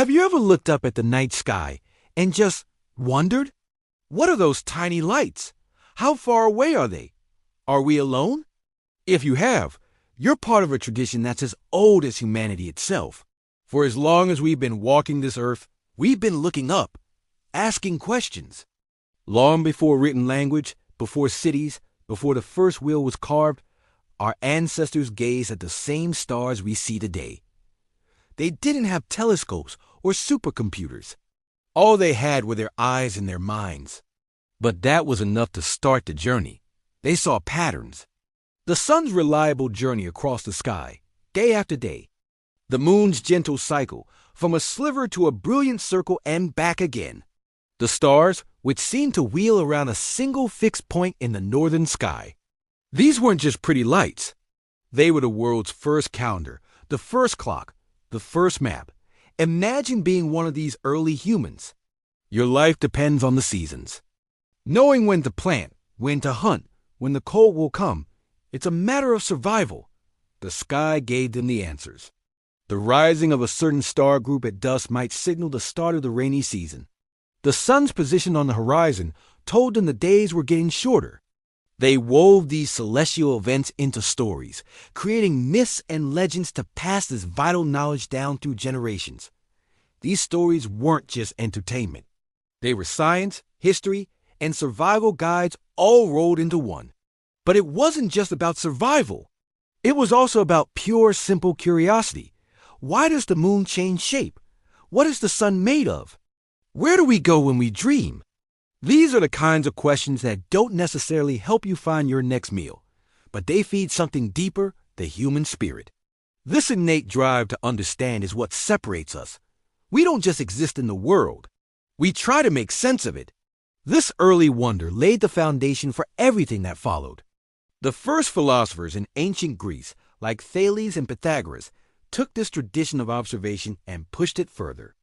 Have you ever looked up at the night sky and just wondered? What are those tiny lights? How far away are they? Are we alone? If you have, you're part of a tradition that's as old as humanity itself. For as long as we've been walking this earth, we've been looking up, asking questions. Long before written language, before cities, before the first wheel was carved, our ancestors gazed at the same stars we see today. They didn't have telescopes or supercomputers. All they had were their eyes and their minds. But that was enough to start the journey. They saw patterns. The sun's reliable journey across the sky, day after day. The moon's gentle cycle, from a sliver to a brilliant circle and back again. The stars, which seemed to wheel around a single fixed point in the northern sky. These weren't just pretty lights. They were the world's first calendar, the first clock, the first map. Imagine being one of these early humans. Your life depends on the seasons. Knowing when to plant, when to hunt, when the cold will come, it's a matter of survival. The sky gave them the answers. The rising of a certain star group at dusk might signal the start of the rainy season. The sun's position on the horizon told them the days were getting shorter. They wove these celestial events into stories, creating myths and legends to pass this vital knowledge down through generations. These stories weren't just entertainment. They were science, history, and survival guides all rolled into one. But it wasn't just about survival. It was also about pure, simple curiosity. Why does the moon change shape? What is the sun made of? Where do we go when we dream? These are the kinds of questions that don't necessarily help you find your next meal, but they feed something deeper, the human spirit. This innate drive to understand is what separates us. We don't just exist in the world. We try to make sense of it. This early wonder laid the foundation for everything that followed. The first philosophers in ancient Greece, like Thales and Pythagoras, took this tradition of observation and pushed it further.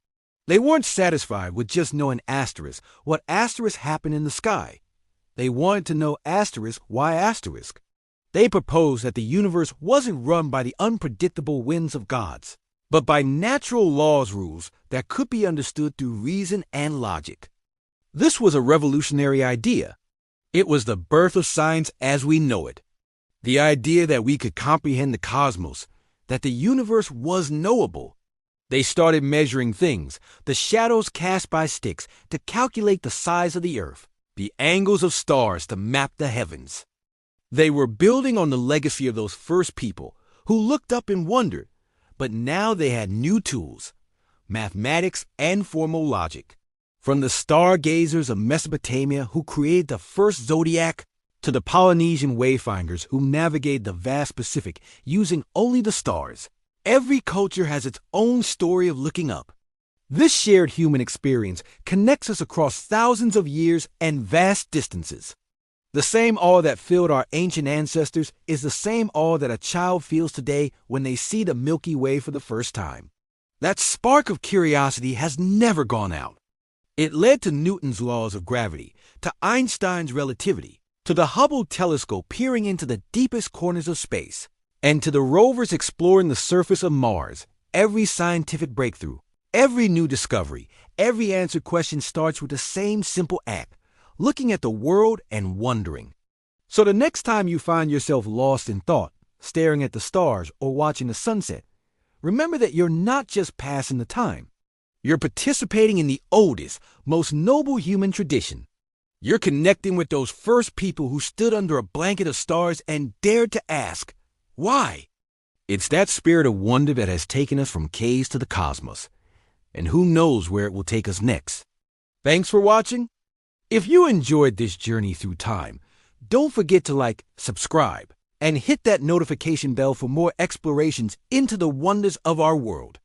They weren't satisfied with just knowing asterisk, what asterisk happened in the sky. They wanted to know asterisk, why asterisk. They proposed that the universe wasn't run by the unpredictable whims of gods, but by natural laws rules that could be understood through reason and logic. This was a revolutionary idea. It was the birth of science as we know it. The idea that we could comprehend the cosmos, that the universe was knowable. They started measuring things, the shadows cast by sticks, to calculate the size of the earth, the angles of stars to map the heavens. They were building on the legacy of those first people who looked up and wondered, but now they had new tools, mathematics and formal logic. From the stargazers of Mesopotamia who created the first zodiac, to the Polynesian wayfinders who navigated the vast Pacific using only the stars. Every culture has its own story of looking up. This shared human experience connects us across thousands of years and vast distances. The same awe that filled our ancient ancestors is the same awe that a child feels today when they see the Milky Way for the first time. That spark of curiosity has never gone out. It led to Newton's laws of gravity, to Einstein's relativity, to the Hubble telescope peering into the deepest corners of space, and to the rovers exploring the surface of Mars. Every scientific breakthrough, every new discovery, every answered question starts with the same simple act, looking at the world and wondering. So the next time you find yourself lost in thought, staring at the stars or watching the sunset, remember that you're not just passing the time. You're participating in the oldest, most noble human tradition. You're connecting with those first people who stood under a blanket of stars and dared to ask, why? It's that spirit of wonder that has taken us from caves to the cosmos, and who knows where it will take us next. Thanks for watching. If you enjoyed this journey through time, don't forget to like, subscribe, and hit that notification bell for more explorations into the wonders of our world.